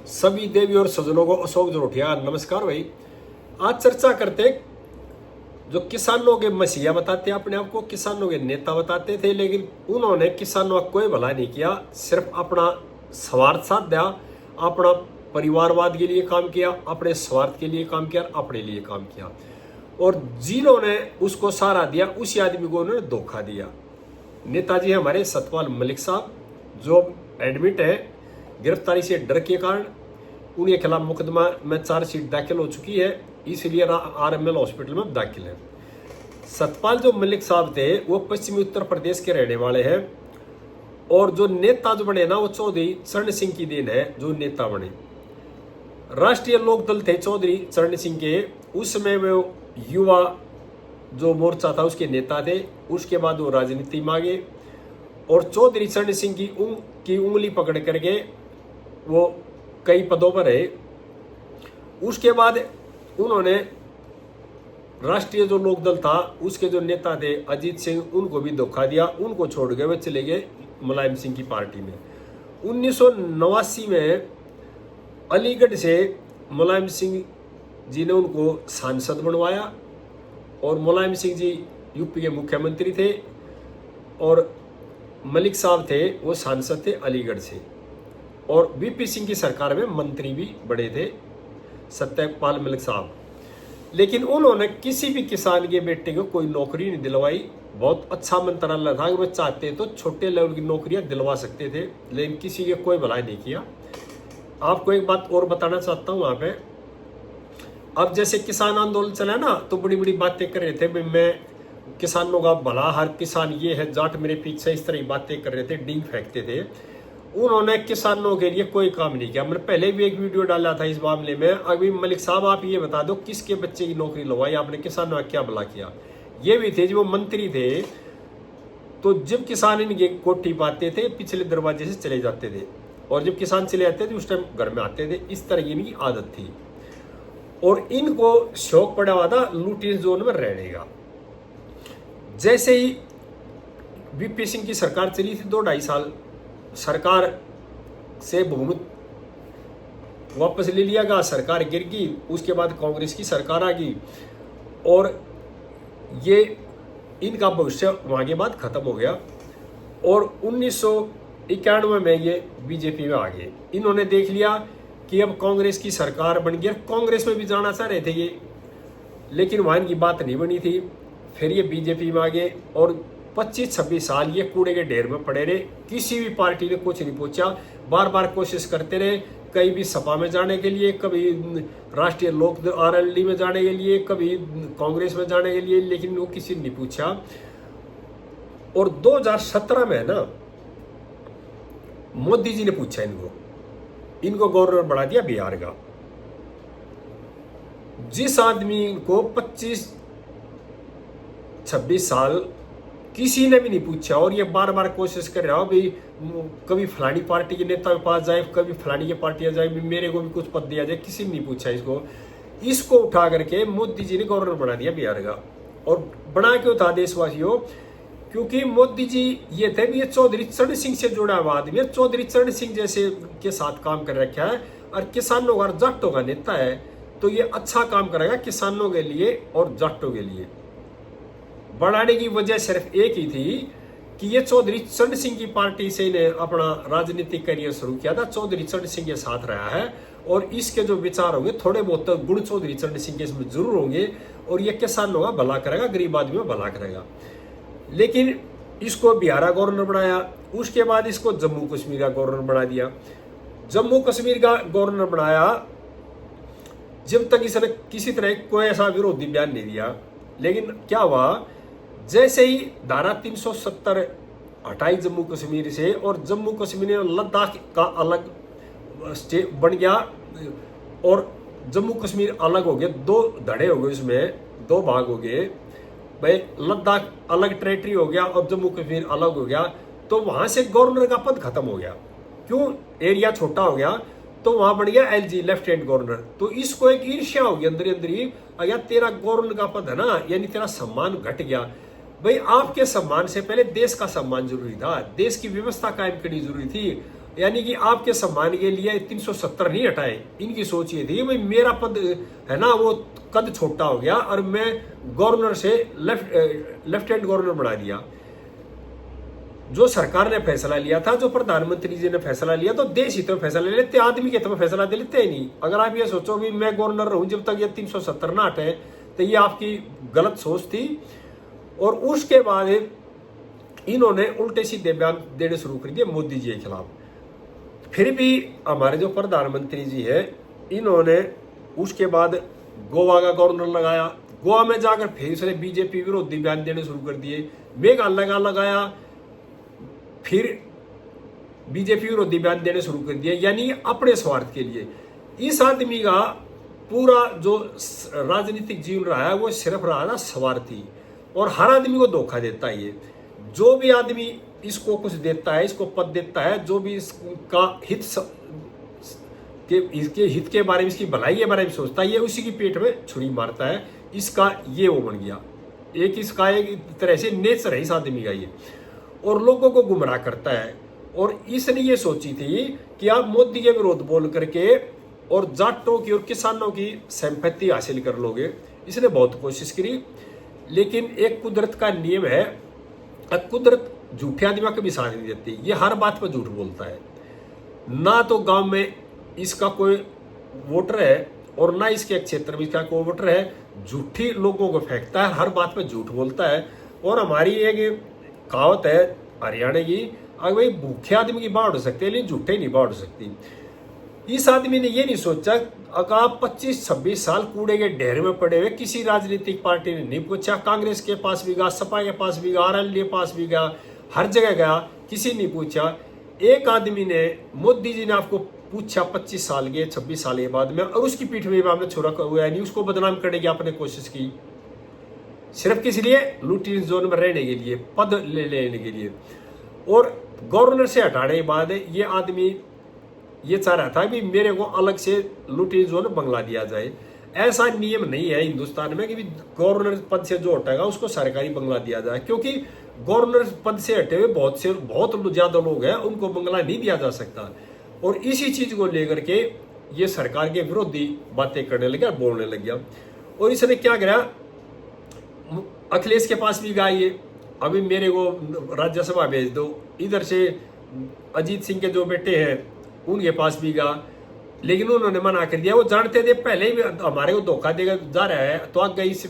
सभी देवी और सज्जनों को अशोक जरोठिया नमस्कार भाई। आज चर्चा करते जो किसानों के मसीहा बताते अपने आप को, किसानों के नेता बताते थे, लेकिन उन्होंने किसानों का कोई भला नहीं किया, सिर्फ अपना स्वार्थ साध दिया, अपना परिवारवाद के लिए काम किया, अपने स्वार्थ के लिए काम किया, अपने लिए काम किया। और जिन्होंने उसको सहारा दिया उसी आदमी को उन्होंने धोखा दिया। नेताजी हमारे सतपाल मलिक साहब जो एडमिट है गिरफ्तारी से डर के कारण, उनके खिलाफ मुकदमा में चार्जशीट दाखिल हो चुकी है, इसलिए आरएमएल हॉस्पिटल में दाखिल है। सतपाल जो मलिक साहब थे वो पश्चिमी उत्तर प्रदेश के रहने वाले हैं, और जो नेता जो बने ना वो चौधरी चरण सिंह की देन है। जो नेता बने राष्ट्रीय लोक दल थे चौधरी चरण सिंह के, उसमें वो युवा जो मोर्चा था उसके नेता थे। उसके बाद वो राजनीति में आ गए और चौधरी चरण सिंह की उंगली पकड़ करके वो कई पदों पर रहे। उसके बाद उन्होंने राष्ट्रीय जो लोकदल था उसके जो नेता थे अजीत सिंह, उनको भी धोखा दिया, उनको छोड़ गए, वे चले गए मुलायम सिंह की पार्टी में। 1989 में अलीगढ़ से मुलायम सिंह जी ने उनको सांसद बनवाया, और मुलायम सिंह जी यूपी के मुख्यमंत्री थे और मलिक साहब थे वो सांसद थे अलीगढ़ से, और वीपी सिंह की सरकार में मंत्री भी बड़े थे सत्यपाल मलिक साहब। लेकिन उन्होंने किसी भी किसान के बेटे को कोई नौकरी नहीं दिलवाई। बहुत अच्छा मंत्रालय था कि वो चाहते तो छोटे लेवल की नौकरियां दिलवा सकते थे, लेकिन किसी के कोई भलाई नहीं किया। आपको एक बात और बताना चाहता हूँ वहां पे, अब जैसे किसान आंदोलन चला ना तो बड़ी बड़ी बातें कर रहे थे, मैं किसानों का भला, हर किसान ये है, जाट मेरे पीछे, इस तरह की बातें कर रहे थे, डींग फेंकते थे। उन्होंने किसानों के लिए कोई काम नहीं किया। मैंने पहले भी एक वीडियो डाला था इस मामले में। अभी मलिक साहब आप ये बता दो किसके बच्चे की नौकरी लगवाई आपने, किसानों का क्या भला किया। ये भी थे जब वो मंत्री थे तो जब किसान इनकी कोठी पाते थे पिछले दरवाजे से चले जाते थे, और जब किसान चले जाते थे उस टाइम घर में आते थे। इस तरह की इनकी आदत थी, और इनको शौक पड़ा हुआ था लूटिन जोन में रहने का। जैसे ही वीपी सिंह की सरकार चली थी 2-2.5 साल, सरकार से बहुमत वापस ले लिया गया, सरकार गिर गई। उसके बाद कांग्रेस की सरकार आ गई और ये इनका भविष्य वहां के बाद खत्म हो गया, और 1991 में ये बीजेपी में आ गए। इन्होंने देख लिया कि अब कांग्रेस की सरकार बन गया, कांग्रेस में भी जाना चाह रहे थे ये, लेकिन वहां इनकी बात नहीं बनी थी। फिर ये बीजेपी में आ गए और 25-26 साल ये कूड़े के ढेर में पड़े रहे। किसी भी पार्टी ने कुछ नहीं पूछा, बार बार कोशिश करते रहे, कहीं भी सपा में जाने के लिए, कभी राष्ट्रीय लोक आरएलडी में जाने के लिए, कभी कांग्रेस में जाने के लिए, लेकिन वो किसी ने नहीं पूछा। और 2017 में ना मोदी जी ने पूछा इनको गवर्नर बना दिया बिहार का। जिस आदमी को 25-26 साल किसी ने भी नहीं पूछा, और ये बार बार कोशिश कर रहा हो भाई कभी फलानी पार्टी के नेता के पास जाए, कभी फलानी की पार्टी जाए, मेरे को भी कुछ पद दिया जाए, किसी ने नहीं पूछा इसको उठा करके मोदी जी ने गवर्नर बना दिया बिहार का। और बना क्यों था देशवासियों? क्योंकि मोदी जी ये थे भी ये चौधरी चरण सिंह से जुड़ा हुआ आदमी है, चौधरी चरण सिंह जैसे के साथ काम कर रखा है, और किसानों का जाटों का नेता है, तो ये अच्छा काम करेगा किसानों के लिए और जाटों के लिए। बढ़ाने की वजह सिर्फ एक ही थी कि ये चौधरी चरण सिंह की पार्टी से इन्हें अपना राजनीतिक करियर शुरू किया था, चौधरी चरण सिंह के साथ रहा है, और इसके जो विचार होंगे थोड़े बहुत गुण चौधरी चरण सिंह के इसमें जरूर होंगे, और ये किसानों का भला करेगा, गरीब आदमी का भला करेगा। लेकिन इसको बिहार का गवर्नर बनाया, उसके बाद इसको जम्मू कश्मीर का गवर्नर बना दिया। जम्मू कश्मीर का गवर्नर बनाया जब तक इसने किसी तरह कोई ऐसा विरोधी बयान नहीं दिया। लेकिन क्या हुआ, जैसे ही धारा 370 हटाई जम्मू कश्मीर से, और जम्मू कश्मीर में लद्दाख का अलग स्टेट बन गया, और जम्मू कश्मीर अलग हो गया, 2 धड़े हो गए, उसमें 2 भाग हो गए भाई। लद्दाख अलग टेरिटरी हो गया और जम्मू कश्मीर अलग हो गया, तो वहां से गवर्नर का पद खत्म हो गया। क्यों? एरिया छोटा हो गया, तो वहां बन गया एलजी, लेफ्टिनेंट गवर्नर। तो इसको एक ईर्ष्या हो गई अंदर ही, अगर तेरा गवर्नर का पद है ना, यानी तेरा सम्मान घट गया। भाई आपके सम्मान से पहले देश का सम्मान जरूरी था, देश की व्यवस्था कायम करनी जरूरी थी। यानी कि आपके सम्मान के लिए 370 नहीं हटाए। इनकी सोच ये थी भाई मेरा पद है ना वो कद छोटा हो गया और मैं गवर्नर से लेफ्टिनेंट गवर्नर बना दिया। जो सरकार ने फैसला लिया था, जो प्रधानमंत्री जी ने फैसला लिया, तो देश हित में फैसला ले लेते, आदमी के हित में फैसला दे लेते ही नहीं। अगर आप ये सोचो कि मैं गवर्नर रहूं जब तक ये 370 ना हटे, तो ये आपकी गलत सोच थी। और उसके बाद इन्होंने उल्टे सीधे बयान देने शुरू कर दिए मोदी जी के खिलाफ। फिर भी हमारे जो प्रधानमंत्री जी है, इन्होंने उसके बाद गोवा का गवर्नर लगाया। गोवा में जाकर फिर उसने बीजेपी विरोधी बयान देने शुरू कर दिए। मेघालय लगाया, फिर बीजेपी विरोधी बयान देने शुरू कर दिए, यानी अपने स्वार्थ के लिए। इस आदमी का पूरा जो राजनीतिक जीवन रहा है वो सिर्फ रहा ना स्वार्थी, और हर आदमी को धोखा देता है। ये जो भी आदमी इसको कुछ देता है, इसको पद देता है, जो भी इसका इसके हित के बारे में, इसकी भलाई के बारे में सोचता है, ये उसी की पेट में छुरी मारता है। इसका ये वो बन गया, इसका एक तरह से नेचर है इस आदमी का ये, और लोगों को गुमराह करता है। और इसने ये सोची थी कि आप मोदी के विरोध बोल करके और जाटों की और किसानों की सिंपैथी हासिल कर लोगे। इसने बहुत कोशिश करी, लेकिन एक कुदरत का नियम है, कुदरत झूठे आदमी का कभी साथ नहीं देती। ये हर बात पर झूठ बोलता है। ना तो गांव में इसका कोई वोटर है और ना इसके क्षेत्र में इसका कोई वोटर है, झूठी लोगों को फेंकता है, हर बात पर झूठ बोलता है। और हमारी एक कहावत है हरियाणा की, अगर भाई भूखे आदमी की बाढ़ हो सकती है लेकिन झूठे नहीं बाढ़ हो सकती। इस आदमी ने ये नहीं सोचा, अगर आप 25-26 साल कूड़े के ढेर में पड़े हुए, किसी राजनीतिक पार्टी ने नहीं पूछा, कांग्रेस के पास भी गया, सपा के पास भी गया, आरएलडी के पास भी गया, हर जगह गया, किसी ने पूछा। एक आदमी ने, मोदी जी ने आपको पूछा 25 साल के 26 साल के बाद में, और उसकी पीठ में आपने छुरा हुआ है नहीं, उसको बदनाम करने की आपने कोशिश की, सिर्फ किस लिए? लूटिन जोन में रहने के लिए, पद लेने के लिए। और गवर्नर से हटाने के बाद ये आदमी ये चाह रहा था कि मेरे को अलग से लूटिन जोन बंगला दिया जाए। ऐसा नियम नहीं है हिंदुस्तान में कि गवर्नर पद से जो हटेगा उसको सरकारी बंगला दिया जाए, क्योंकि गवर्नर पद से हटे हुए बहुत ज्यादा लोग हैं, उनको बंगला नहीं दिया जा सकता। और इसी चीज को लेकर के ये सरकार के विरोधी बातें करने लगे, बोलने लग गया। और इसने क्या करा, अखिलेश के पास भी गया ये, अभी मेरे को राज्यसभा भेज दो। इधर से अजीत सिंह के जो बेटे हैं उनके पास भी गया, लेकिन उन्होंने मना कर दिया। वो जानते थे पहले ही हमारे को धोखा देगा जा रहा है, तो आगे इस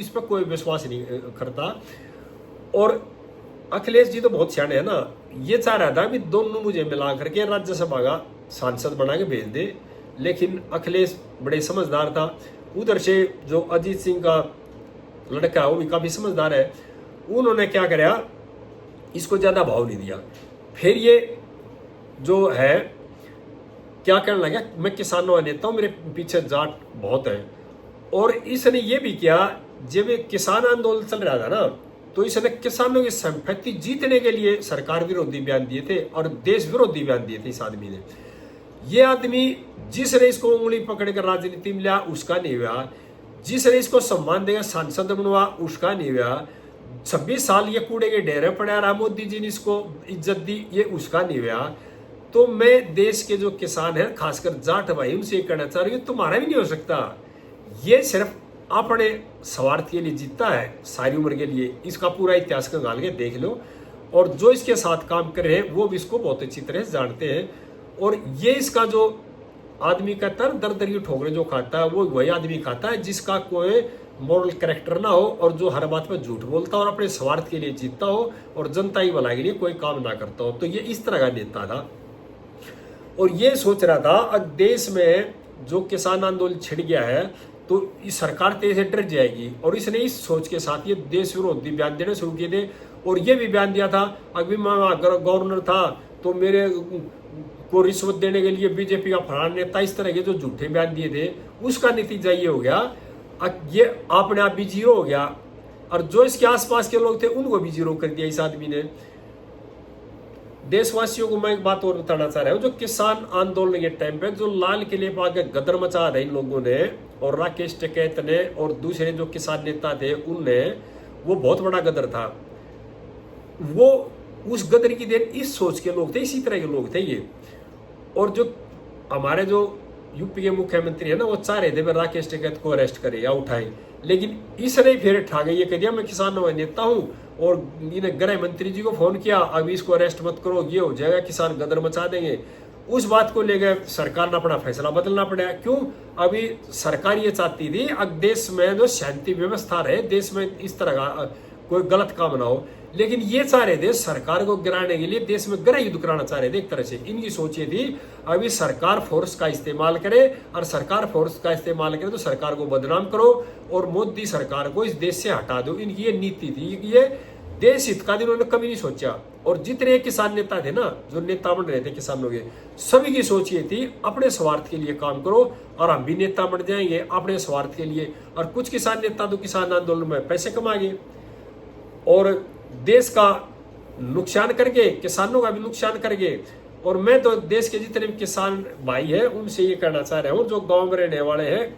पर कोई विश्वास नहीं करता। और अखिलेश जी तो बहुत सियाने है ना, ये चाह रहा था कि दोनों मुझे मिला करके राज्यसभा का सांसद बना के भेज दे, लेकिन अखिलेश बड़े समझदार था। उधर से जो अजीत सिंह का लड़का है वो भी काफी समझदार है, उन्होंने क्या कराया, इसको ज्यादा भाव नहीं दिया। फिर ये जो है क्या करने लगा, मैं किसानों का नेता हूं, मेरे पीछे जाट बहुत है। और इसने ये भी किया, जब किसान आंदोलन चल रहा था ना, तो इसने किसानों की संपत्ति जीतने के लिए सरकार विरोधी बयान दिए थे और देश विरोधी बयान दिए थे इस आदमी ने। ये आदमी जिसने इसको उंगली पकड़ कर राजनीति में लिया उसका नहीं हुआ, जिसने इसको सम्मान देकर सांसद बनवा उसका नहीं हुआ, 26 साल ये कूड़े के ढेरे पड़ा रहा, मोदी जी ने इसको इज्जत दी, ये उसका नहीं हुआ। तो मैं देश के जो किसान हैं, खासकर जाट भाई, उनसे कहना चाह रही हूँ, तुम्हारा भी नहीं हो सकता। ये सिर्फ अपने स्वार्थ के लिए जीतता है सारी उम्र के लिए। इसका पूरा इतिहास का गाल के देख लो, और जो इसके साथ काम कर रहे हैं वो भी इसको बहुत अच्छी तरह से जानते हैं। और ये इसका जो आदमी का दर दर की ठोकरें जो खाता है, वो वही आदमी खाता है जिसका कोई मॉरल कैरेक्टर ना हो, और जो हर बात पर झूठ बोलता हो और अपने स्वार्थ के लिए जीतता हो और जनता की भलाई के लिए कोई काम ना करता हो। तो ये इस तरह का नेता था, और ये सोच रहा था अब देश में जो किसान आंदोलन छिड़ गया है तो इस सरकार तेज से डर जाएगी। और इसने इस सोच के साथ ये देश विरोधी बयान देने शुरू किए थे। और ये भी बयान दिया था, अभी मैं गवर्नर था तो मेरे को रिश्वत देने के लिए बीजेपी का फलाना नेता, इस तरह के जो झूठे बयान दिए थे, उसका नतीजा ये हो गया, ये अपने आप भी जीरो हो गया। और जो इसके आसपास के लोग थे उनको भी जीरो कर दिया इस आदमी ने। देशवासियों को मैं एक बात और बताना चाह रहा हूं, जो किसान आंदोलन के टाइम पे जो लाल किले पर आके गदर मचा रहे इन लोगों ने, और राकेश टिकैत ने और दूसरे जो किसान नेता थे उनने, वो बहुत बड़ा गदर था। वो उस गदर की देन इस सोच के लोग थे, इसी तरह के लोग थे ये। और जो हमारे जो यूपी के मुख्यमंत्री है ना, वो चाह रहे थे राकेश टिकैत को अरेस्ट करे या उठाए, लेकिन इसने फिर ठा गई, ये कह दिया मैं किसानों का नेता हूँ, और इन्हें गृह मंत्री जी को फोन किया, अभी इसको अरेस्ट मत करो, ये हो जाएगा, किसान गदर मचा देंगे। उस बात को लेकर सरकार ने अपना फैसला बदलना पड़ा। क्यों? अभी सरकार ये चाहती थी अब देश में जो शांति व्यवस्था रहे, देश में इस तरह का कोई गलत काम ना हो, लेकिन ये चाह रहे थे सरकार को गिराने के लिए देश में गृह युद्ध कराना चाह रहे थे। एक तरह से इनकी सोच ये थी अभी सरकार फोर्स का इस्तेमाल करे, और सरकार फोर्स का इस्तेमाल करे तो सरकार को बदनाम करो और मोदी सरकार को इस देश से हटा दो। इनकी ये नीति थी, ये देश हित का इन्होंने कभी नहीं सोचा। और जितने किसान नेता थे ना, जो नेता बन रहे थे किसानों के, सभी की सोच ये थी अपने स्वार्थ के लिए काम करो और हम भी नेता बन जाएंगे अपने स्वार्थ के लिए। और कुछ किसान नेता तो किसान आंदोलन में पैसे कमा गए और देश का नुकसान करके किसानों का भी नुकसान करके। और मैं तो देश के जितने भी किसान भाई हैं उनसे ये कहना चाह रहा हूँ, जो गांव में रहने वाले हैं,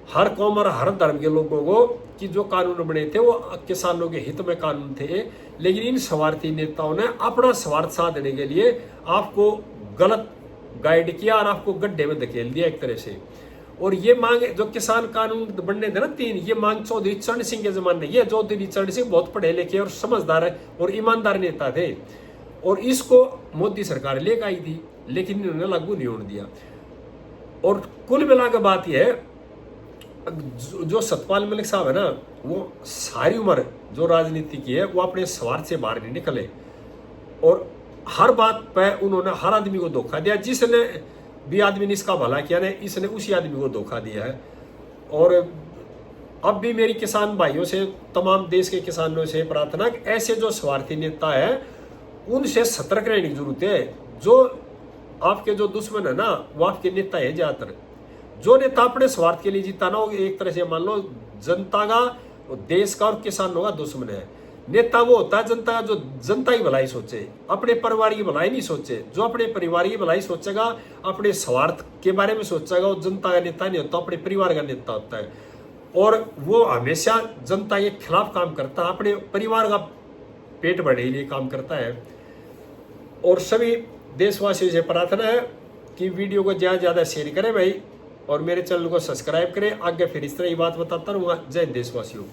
हर कौम और हर धर्म के लोगों को, कि जो कानून बने थे वो किसानों के हित में कानून थे, लेकिन इन स्वार्थी नेताओं ने अपना स्वार्थ साधने के लिए आपको गलत गाइड किया और आपको गड्ढे में धकेल दिया एक तरह से। और ये मांग जो किसान कानून बनने थे ना 3, ये मांग चौधरी चरण सिंह के जमाने की है। चौधरी चरण सिंह बहुत पढ़े लिखे और समझदार और ईमानदार नेता थे, और इसको मोदी सरकार लेकर आई थी, लेकिन इन्होंने लागू नहीं होने दिया। और कुल मिलाकर बात यह है, जो सतपाल मलिक साहब है ना, वो सारी उम्र जो राजनीति की है वो अपने स्वार्थ से बाहर नहीं निकले, और हर बात पे उन्होंने हर आदमी को धोखा दिया। जिसने भी आदमी ने इसका भला किया ना, इसने उसी आदमी को धोखा दिया है। और अब भी मेरी किसान भाइयों से, तमाम देश के किसानों से प्रार्थना कि ऐसे जो स्वार्थी नेता है उनसे सतर्क रहने की जरूरत है। जो आपके जो दुश्मन है ना, वो आपके नेता है ज्यादातर। जो नेता अपने स्वार्थ के लिए जीता ना, एक तरह से मान लो जनता का, देश का और किसानों का दुश्मन है। नेता वो होता है जनता, जो जनता की भलाई सोचे, अपने परिवार की भलाई नहीं सोचे। जो अपने परिवार की भलाई सोचेगा, अपने स्वार्थ के बारे में सोचेगा, वो जनता का नेता नहीं होता, अपने परिवार का नेता होता है। और वो हमेशा जनता के खिलाफ काम करता है, अपने परिवार का पेट भरने के लिए काम करता है। और सभी देशवासियों से प्रार्थना है कि वीडियो को ज़्यादा से ज़्यादा शेयर करें भाई, और मेरे चैनल को सब्सक्राइब करें। आगे फिर इस तरह की बात बताता रहूँगा। जय देशवासियों।